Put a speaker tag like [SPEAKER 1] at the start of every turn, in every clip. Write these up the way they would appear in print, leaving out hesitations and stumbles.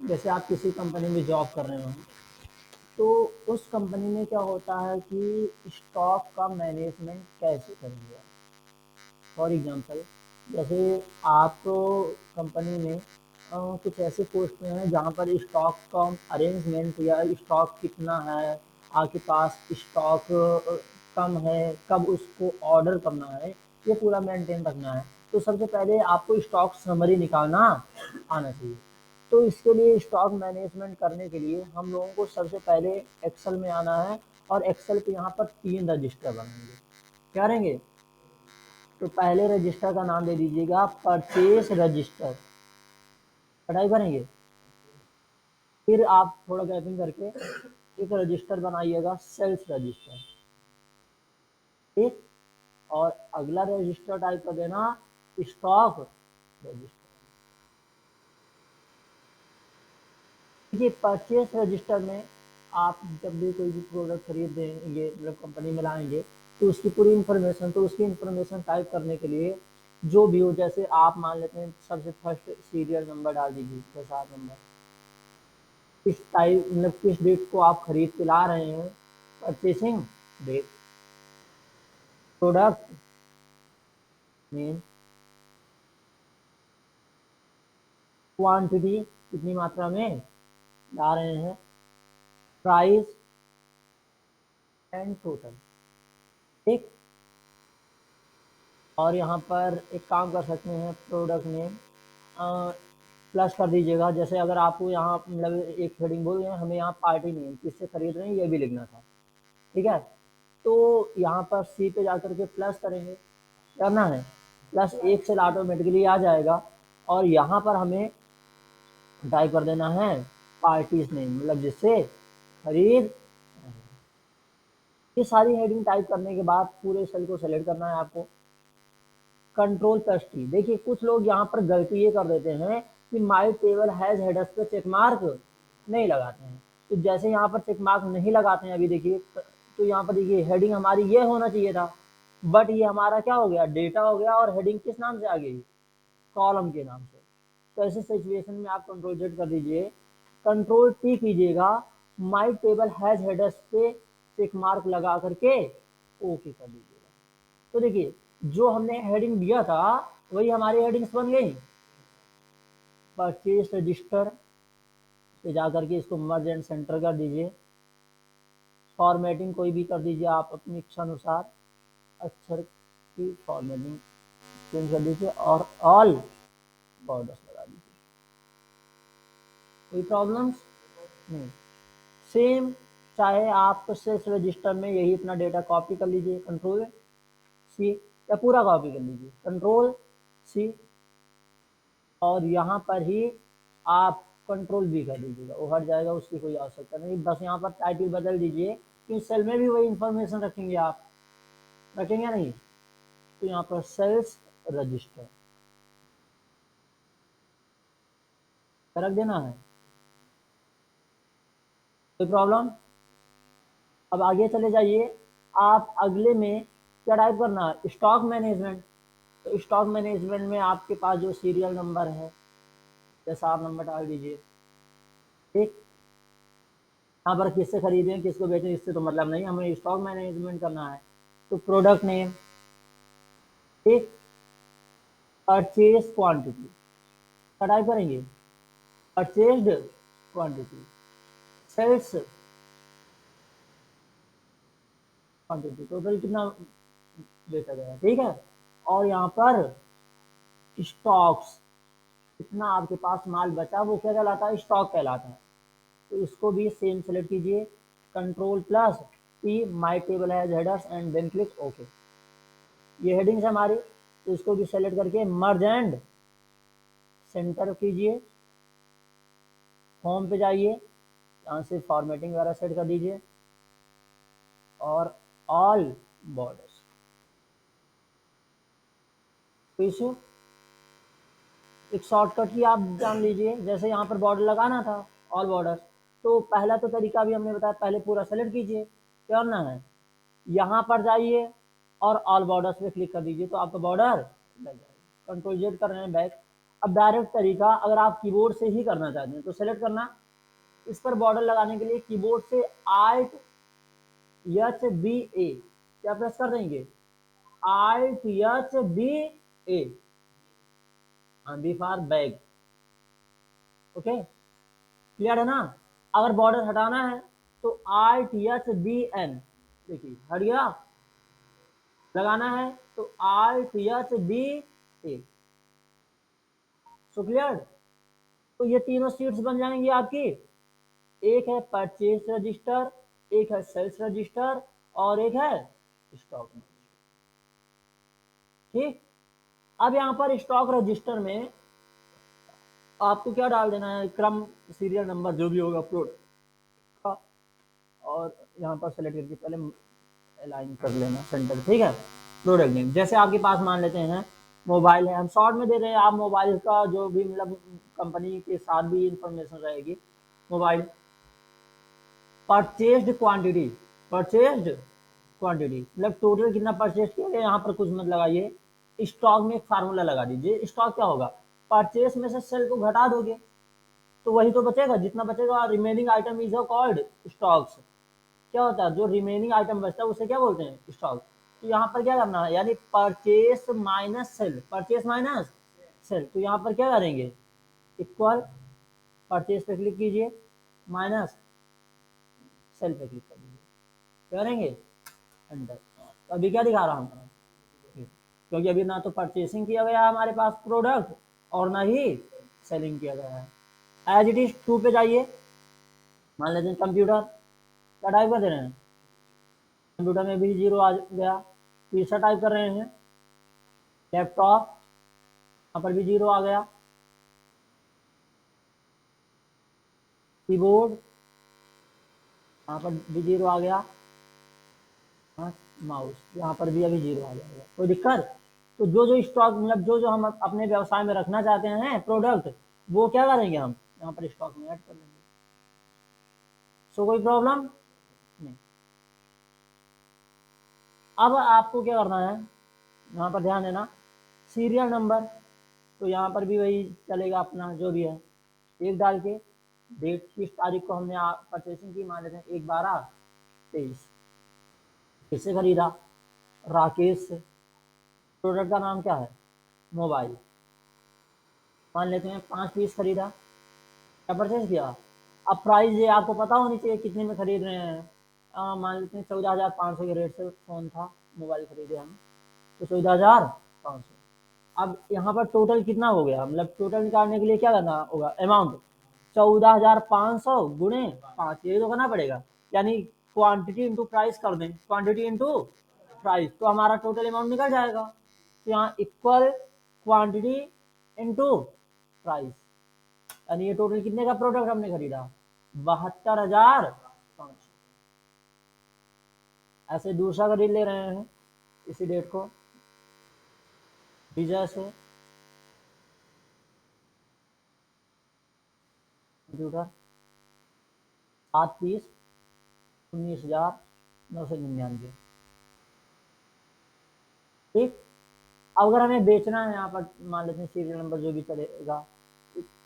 [SPEAKER 1] जैसे आप किसी कंपनी में जॉब कर रहे हो, तो उस कंपनी में क्या होता है कि स्टॉक का मैनेजमेंट कैसे करेंगे। फॉर एग्जांपल, जैसे आप कंपनी में कुछ ऐसे पोस्ट में हैं जहाँ पर स्टॉक का अरेंजमेंट या स्टॉक कितना है, आपके पास स्टॉक कम है, कब उसको ऑर्डर करना है, ये पूरा मेंटेन रखना है। तो सबसे पहले आपको स्टॉक समरी निकालना आना चाहिए। तो इसके लिए स्टॉक मैनेजमेंट करने के लिए हम लोगों को सबसे पहले एक्सेल में आना है, और एक्सेल पे यहाँ पर 3 रजिस्टर बनाएंगे। क्या रहेंगे? तो पहले रजिस्टर का नाम दे दीजिएगा परचेस रजिस्टर, पढ़ाई करेंगे। फिर आप थोड़ा गैपिंग करके एक रजिस्टर बनाइएगा सेल्स रजिस्टर, ठीक। और अगला रजिस्टर टाइप कर देना स्टॉक रजिस्टर। देखिए, परचेस रजिस्टर में आप जब भी कोई भी प्रोडक्ट खरीद देंगे, मतलब कंपनी में लाएंगे, तो उसकी पूरी इन्फॉर्मेशन, तो उसकी इन्फॉर्मेशन टाइप करने के लिए जो भी हो, जैसे आप मान लेते हैं सबसे फर्स्ट सीरियल नंबर डाल दीजिए, जैसे 7 नंबर, किस टाइप, मतलब किस डेट को आप खरीद के ला रहे हैं, purchasing date, product name, quantity कितनी मात्रा में ला रहे हैं, प्राइस एंड टोटल, ठीक। और यहाँ पर एक काम कर सकते हैं, प्रोडक्ट नेम प्लस कर दीजिएगा। जैसे अगर आपको यहाँ मतलब एक हेडिंग बोल रहे हैं, हमें यहाँ पार्टी नेम किससे खरीद रहे हैं ये भी लिखना था, ठीक है। तो यहाँ पर सी पे जाकर के प्लस करेंगे, करना है प्लस एक से ऑटोमेटिकली आ जाएगा। और यहाँ पर हमें टाइप कर देना है पार्टीज नेम, मतलब जिससे खरीद। ये सारी हेडिंग टाइप करने के बाद पूरे सेल को सेलेक्ट करना है आपको, कंट्रोल प्लस टी। देखिए, कुछ लोग यहाँ पर गलती ये कर देते हैं कि माई टेबल हैज हेडर्स पे चेक मार्क नहीं लगाते हैं। तो जैसे यहाँ पर चेक मार्क नहीं लगाते हैं, अभी देखिए, तो यहाँ पर देखिए हेडिंग हमारी ये होना चाहिए था, बट ये हमारा क्या हो गया, डेटा हो गया, और हेडिंग किस नाम से आ गई, कॉलम के नाम से। तो ऐसे सिचुएशन में आप कंट्रोल जेड कर दीजिए, कंट्रोल टी कीजिएगा, माई टेबल हैज हेडर्स पे चेक मार्क लगा करके ओके कर दीजिएगा। तो देखिए, जो हमने हेडिंग दिया था वही हमारी हेडिंग्स बन गई। परचेज रजिस्टर पे जाकर के इसको मर्ज एंड सेंटर कर दीजिए, फॉर्मेटिंग कोई भी कर दीजिए आप अपनी इच्छा अनुसार, अक्षर की फॉर्मेटिंग चेंज कर दीजिए, और ऑल बॉर्डर्स लगा दीजिए, कोई प्रॉब्लम्स नहीं। सेम, चाहे आप सेल्स रजिस्टर में यही अपना डेटा कॉपी कर लीजिए, कंट्रोल सी, या पूरा कॉपी कर लीजिए, कंट्रोल सी, और यहाँ पर ही आप कंट्रोल भी कर दीजिएगा, वो हट जाएगा, उसकी कोई आवश्यकता नहीं। बस यहाँ पर टाइटल बदल दीजिए, कि सेल में भी वही इंफॉर्मेशन रखेंगे आप, रखेंगे नहीं। तो यहाँ पर सेल्स रजिस्टर रख देना है, कोई प्रॉब्लम। अब आगे चले जाइए, आप अगले में क्या टाइप करना है, स्टॉक मैनेजमेंट। तो स्टॉक मैनेजमेंट में आपके पास जो सीरियल नंबर है, जैसा आप नंबर डाल दीजिए, ठीक। यहाँ पर किससे खरीदें किसको बेचें इससे तो मतलब नहीं, हमें स्टॉक मैनेजमेंट करना है। तो प्रोडक्ट नेम, ठीक, परचेज क्वांटिटी का टाइप करेंगे, purchased quantity, sales quantity, total कितना बेचा गया, ठीक है। और यहाँ पर स्टॉक्स, कितना आपके पास माल बचा वो क्या कहलाता है, स्टॉक कहलाता है। तो इसको भी सेम सेलेक्ट कीजिए, control plus T, my table has headers, and then click okay. ये हेडिंग्स है हमारी, तो इसको भी सेलेक्ट करके मर्ज एंड सेंटर कीजिए, होम पे जाइए, यहाँ से फॉर्मेटिंग वगैरह सेट कर दीजिए, और ऑल बॉर्डर्स, इशू एक शॉर्टकट ही आप जान लीजिए, जैसे यहाँ पर बॉर्डर लगाना था, ऑल बॉर्डर। तो पहला तो तरीका भी हमने बताया, पहले पूरा सेलेक्ट कीजिए, क्या करना है, यहाँ पर जाइए और ऑल बॉर्डर्स पे क्लिक कर दीजिए, तो आपका बॉर्डर लग जाएगा। कंट्रोल जेड कर रहे हैं बैक। अब डायरेक्ट तरीका, अगर आप कीबोर्ड से ही करना चाहते हैं तो सेलेक्ट करना, इस पर बॉर्डर लगाने के लिए कीबोर्ड से Alt H B A क्या प्रेस कर देंगे, Alt H B A, B for bag. Okay, clear है ना। अगर बॉर्डर हटाना है तो Alt H B N, देखिए हट गया, लगाना है तो Alt H B A। So clear. तो ये तीनों शीट्स बन जाएंगी आपकी, एक है परचेज रजिस्टर, एक है सेल्स रजिस्टर, और एक है स्टॉक रजिस्टर। ठीक, अब यहाँ पर स्टॉक रजिस्टर में आपको क्या डाल देना है, क्रम सीरियल नंबर जो भी होगा प्रोडक्ट का, और यहाँ पर सेलेक्ट करके पहले अलाइन कर लेना सेंटर। ठीक है, प्रोडक्ट नेम जैसे आपके पास मान लेते हैं मोबाइल है, हम शॉर्ट में दे रहे हैं, आप मोबाइल का जो भी मतलब कंपनी के साथ भी इंफॉर्मेशन रहेगी, mobile purchased quantity, purchased quantity मतलब टोटल कितना परचेज किया गया, यहाँ पर कुछ मत लगाइए, स्टॉक में एक फार्मूला लगा दीजिए। स्टॉक क्या होगा, परचेज में से सेल को घटा दोगे तो वही तो बचेगा, जितना बचेगा remaining item is called stocks. क्या होता है, जो रिमेनिंग आइटम बचता है उसे क्या बोलते हैं, स्टॉक। तो यहाँ पर क्या करना है, यानी purchase minus cell, purchase minus cell, तो यहाँ पर क्या करेंगे, इक्वल परचेस पे क्लिक कीजिए, माइनस सेल पे क्लिक कर दीजिए, क्या करेंगे, एंटर। तो अभी क्या दिखा रहा हूँ, क्योंकि अभी ना तो परचेसिंग किया गया है हमारे पास प्रोडक्ट, और ना ही सेलिंग किया गया है। एज इट इज टू पे जाइए, मान लेते हैं कंप्यूटर, क्या टाइप कर दे रहे हैं, कंप्यूटर में भी जीरो आ गया, तीसरा टाइप कर रहे हैं लैपटॉप, यहाँ पर भी जीरो आ गया, कीबोर्ड यहाँ पर भी जीरो आ गया, हाँ माउस यहाँ पर भी अभी जीरो आ जाएगा, कोई दिक्कत। तो जो जो स्टॉक मतलब जो जो हम अपने व्यवसाय में रखना चाहते हैं प्रोडक्ट, वो क्या करेंगे, हम यहाँ पर स्टॉक में ऐड कर लेंगे। सो कोई प्रॉब्लम नहीं। अब आपको क्या करना है, यहाँ पर ध्यान देना, सीरियल नंबर, तो यहाँ पर भी वही चलेगा अपना जो भी है, एक डाल के डेट, किस तारीख को हमने परचेसिंग की, मान लेते हैं 1/12/23, किससे खरीदा, राकेश से, प्रोडक्ट का नाम क्या है, मोबाइल, मान लेते हैं 5 पीस खरीदा, क्या परचेज किया। अब प्राइस ये आपको पता होनी चाहिए कितने में खरीद रहे हैं, मान लेते हैं 14,500 के रेट से फोन था, मोबाइल खरीदे हम, तो 14,500। अब यहाँ पर टोटल कितना हो गया, मतलब टोटल निकालने के लिए क्या करना होगा, अमाउंट 14,500 गुणे 5, ये तो करना पड़ेगा, यानी क्वांटिटी इंटू प्राइस कर दें, क्वांटिटी इंटू प्राइस, तो हमारा टोटल अमाउंट निकल जाएगा। तो यहाँ इक्वल क्वांटिटी इंटू प्राइस, यानी ये टोटल कितने का प्रोडक्ट हमने खरीदा, 72,500। ऐसे दूसरा खरीद ले रहे हैं इसी डेट को, विजय से, कंप्यूटर 7 पीस 19,999। ठीक, अब अगर हमें बेचना है, यहाँ पर मान लेते हैं सीरियल नंबर जो भी चलेगा,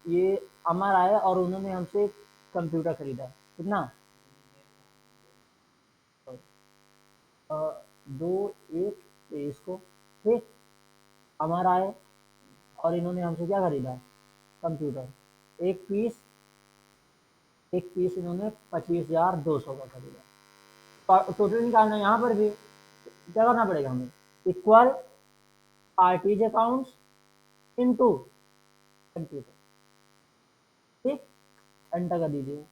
[SPEAKER 1] ये अमर आए और उन्होंने हमसे कंप्यूटर खरीदा, कितना, 2/1/23 को। ठीक, अमर आए और इन्होंने हमसे क्या खरीदा, कंप्यूटर, एक पीस इन्होंने 25,200 का खरीदा। टोटल निकालना है, यहाँ पर भी क्या करना पड़ेगा हमें, इक्वल आरटीज अकाउंट्स इनटू कंप्यूटर। ठीक, एंटर कर दीजिए,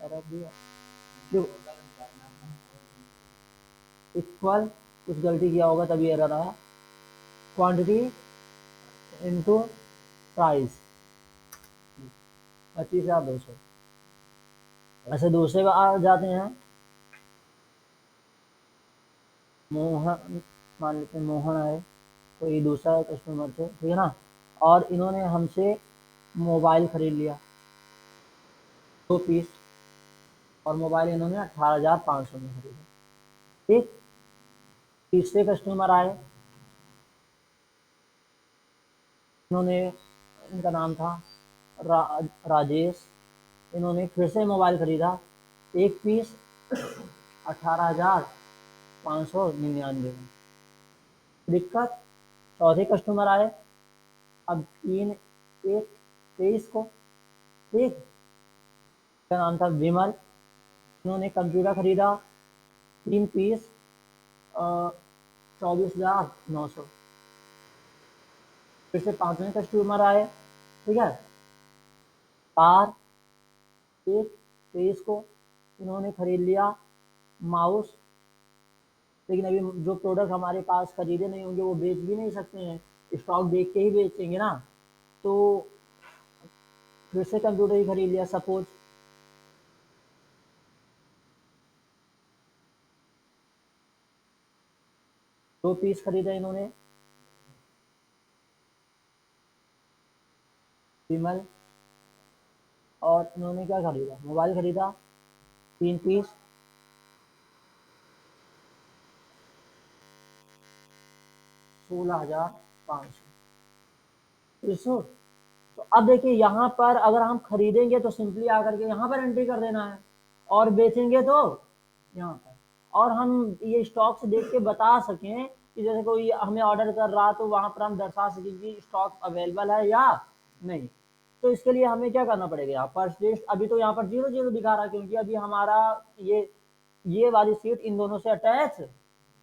[SPEAKER 1] एरर दिया, इक्वल, कुछ गलती किया होगा तभी एरर आया, क्वांटिटी इनटू प्राइस 25,200। ऐसे दूसरे आ जाते हैं, मोहन, मान लेते हैं मोहन आए, तो ये दूसरा कस्टमर थे, ठीक है ना, और इन्होंने हमसे मोबाइल खरीद लिया 2 पीस, और मोबाइल इन्होंने 18,500 में खरीदा। ठीक, तीसरे कस्टमर आए, इन्होंने, इनका नाम था राजेश। इन्होंने फिर से मोबाइल खरीदा, एक पीस 18,599 में। दिक्कत, चौथे कस्टमर आए, अब 3/1/23 को, ठीक। इसका नाम था विमल। इन्होंने कंप्यूटर खरीदा, 3 पीस 24,900। फिर से 5वें कस्टमर आए, ठीक है, 4/1/23 को। इन्होंने खरीद लिया माउस। लेकिन अभी जो प्रोडक्ट हमारे पास खरीदे नहीं होंगे वो बेच भी नहीं सकते हैं, स्टॉक देख के ही बेचेंगे ना। तो फिर से कंप्यूटर ही खरीद लिया सपोज। दो पीस खरीदा इन्होंने, विमल। और इन्होंने क्या खरीदा, मोबाइल खरीदा, 3 पीस 16,500। तो अब देखिए यहाँ पर अगर हम खरीदेंगे तो सिंपली आकर के यहाँ पर एंट्री कर देना है, और बेचेंगे तो यहाँ पर। और हम ये स्टॉक से देख के बता सकें कि जैसे कोई हमें ऑर्डर कर रहा तो वहां पर हम दर्शा सकें कि स्टॉक अवेलेबल है या नहीं। तो इसके लिए हमें क्या करना पड़ेगा, यहाँ पर लिस्ट, अभी तो यहाँ पर 0 0 दिखा रहा है क्योंकि अभी हमारा ये वाली सीट इन दोनों से अटैच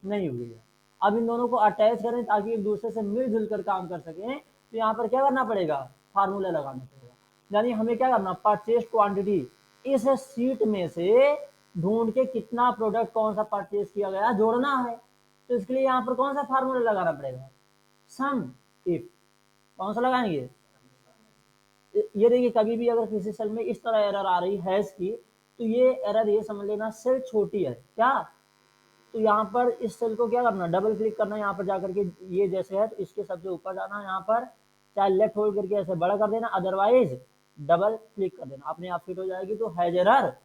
[SPEAKER 1] नहीं हुई है। अब इन दोनों को अटैच करें ताकि एक दूसरे से मिलजुल कर काम कर सकें, तो यहाँ पर क्या करना पड़ेगा, फार्मूला लगाना पड़ेगा। यानी हमें क्या करना, परचेज क्वांटिटी, इस सीट में से ढूंढ के कितना प्रोडक्ट कौन सा परचेज किया गया जोड़ना है। तो इसके लिए यहाँ पर कौन सा फार्मूला लगाना पड़ेगा, सम इफ। कौन सा लगाएंगे, ये देखिए कभी भी अगर किसी सेल में इस तरह एरर आ रही है की, तो ये एरर ये समझ लेना सेल छोटी है क्या। तो यहाँ पर इस सेल को क्या करना, डबल क्लिक करना, यहाँ पर जाकर के ये जैसे है तो इसके सबसे ऊपर जाना, यहाँ पर चाहे लेफ्ट होल्ड करके ऐसे बड़ा कर देना, अदरवाइज डबल क्लिक कर देना, अपने आप फिट हो जाएगी। तो हैज एरर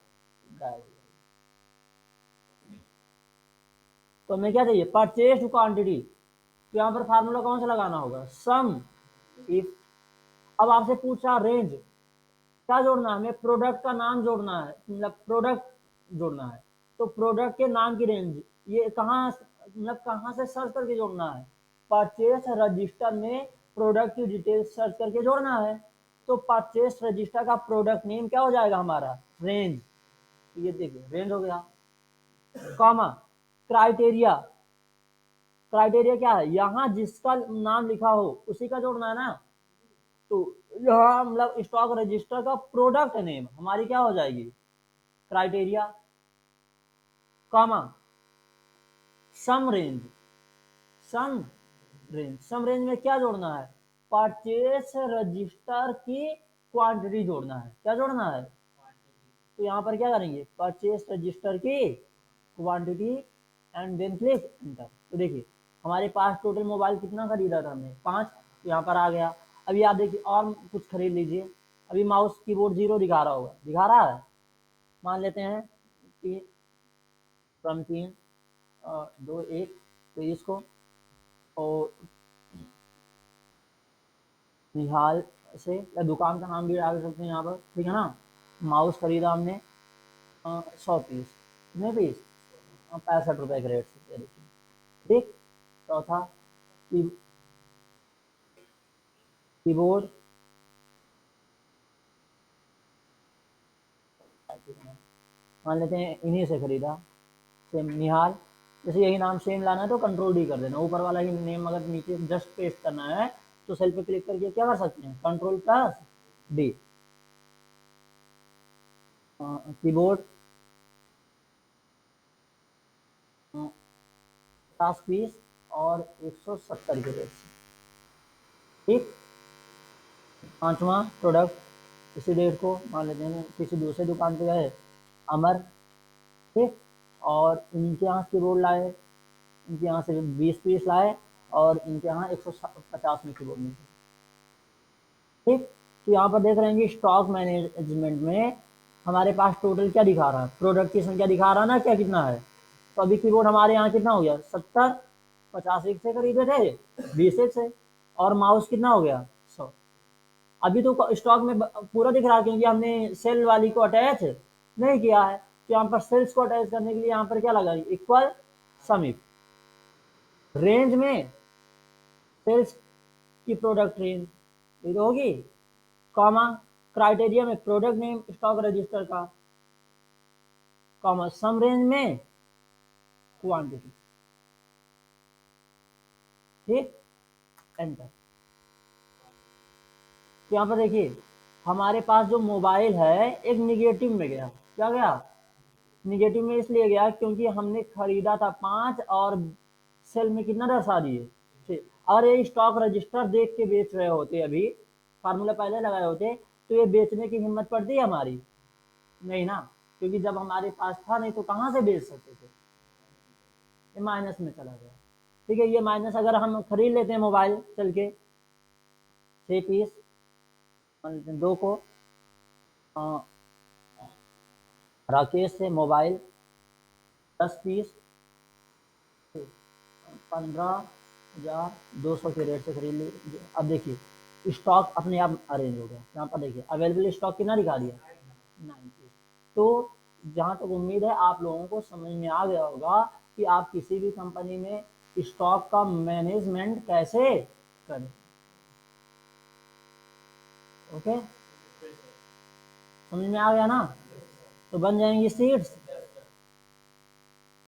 [SPEAKER 1] गायब। तो हमें क्या चाहिए, परचेज क्वांटिटी। तो यहाँ पर फार्मूला कौन सा लगाना होगा, सम इफ। अब आपसे पूछा रेंज, क्या जोड़ना है, हमें प्रोडक्ट का नाम जोड़ना है, मतलब प्रोडक्ट जोड़ना है। तो प्रोडक्ट के नाम की रेंज, ये कहाँ, मतलब कहाँ से सर्च करके जोड़ना है, परचेस रजिस्टर में प्रोडक्ट की डिटेल सर्च करके जोड़ना है। तो परचेस रजिस्टर का प्रोडक्ट नेम क्या हो जाएगा हमारा, रेंज। ये देखिए रेंज हो गया, कॉमा, क्राइटेरिया। क्राइटेरिया क्या है, यहाँ जिसका नाम लिखा हो उसी का जोड़ना है ना। तो यहाँ मतलब स्टॉक रजिस्टर का प्रोडक्ट नेम हमारी क्या हो जाएगी, क्राइटेरिया, कॉमा, सम रेंज। सम रेंज, सम रेंज में क्या जोड़ना है, परचेस रजिस्टर की क्वांटिटी जोड़ना है। क्या जोड़ना है, तो यहाँ पर क्या करेंगे, परचेस रजिस्टर की quantity and then click enter. तो देखिए हमारे पास टोटल मोबाइल कितना खरीदा था हमने, 5। तो यहाँ पर आ गया। अभी आप देखिए और कुछ खरीद लीजिए। अभी माउस कीबोर्ड 0 दिखा रहा होगा, दिखा रहा है, मान लेते हैं कि फ्रॉम 3/2/1, तो इसको, और निहाल से, या दुकान का नाम भी डाल सकते हैं यहाँ पर, ठीक है ना। माउस खरीदा हमने 100 पीस, कितने पीस, 65 रुपए के रेट से, देखिए, ठीक। चौथा कीबोर्ड, मान लेते हैं इन्हीं से खरीदा, सेम निहाल। जैसे यही नाम सेम लाना है तो कंट्रोल डी कर देना, ऊपर वाला ही नेम अगर नीचे जस्ट पेस्ट करना है तो सेल पे क्लिक करके क्या कर सकते हैं, control plus D. Keyboard 50 piece और 170 के रेट से, ठीक। पांचवा प्रोडक्ट, इसी डेट को मान लेते हैं किसी दूसरे दुकान पे गए, अमर, ठीक। और इनके यहाँ कीबोर्ड लाए, इनके यहाँ से 20 पीस लाए, और इनके यहाँ 150 में कीबोर्ड मिलते, ठीक। तो यहाँ पर देख रहे हैं कि स्टॉक मैनेजमेंट में हमारे पास टोटल क्या दिखा रहा है, प्रोडक्ट की संख्या दिखा रहा है ना, क्या कितना है। तो अभी कीबोर्ड हमारे यहाँ कितना हो गया, 70, 50 एक से खरीदे थे, 20 एक से, और माउस कितना हो गया, अभी तो स्टॉक में पूरा दिख रहा है क्योंकि हमने सेल वाली को अटैच नहीं किया है। तो यहाँ पर सेल्स को अटैच करने के लिए यहाँ पर क्या लगा, इक्वल समीप रेंज में सेल्स की प्रोडक्ट रेंज ये तो होगी, कॉमा क्राइटेरिया में प्रोडक्ट नेम स्टॉक रजिस्टर का, कॉमा सम रेंज में क्वांटिटी। ठीक, एंटर। तो यहाँ पर देखिए हमारे पास जो मोबाइल है एक निगेटिव में गया, क्या गया, निगेटिव में इसलिए गया क्योंकि हमने खरीदा था 5 और सेल में कितना दर्शा दिए। ठीक, अगर ये स्टॉक रजिस्टर देख के बेच रहे होते, अभी फार्मूला पहले लगाए होते, तो ये बेचने की हिम्मत पड़ती है हमारी, नहीं ना, क्योंकि जब हमारे पास था नहीं तो कहाँ से बेच सकते थे, ये माइनस में चला गया। ठीक है, ये माइनस अगर हम खरीद लेते हैं मोबाइल चल के 6 पीस, दो को राकेश से मोबाइल 10 पीस 15,200 के रेट से खरीद ली। अब देखिए स्टॉक अपने आप अरेंज हो गया, यहाँ पर देखिए अवेलेबल स्टॉक कितना दिखा दिया, 9 पीस। तो जहाँ तक उम्मीद है आप लोगों को समझ में आ गया होगा कि आप किसी भी कंपनी में स्टॉक का मैनेजमेंट कैसे करें। ओके, समझ में आ गया ना, तो बन जाएंगी सीट्स।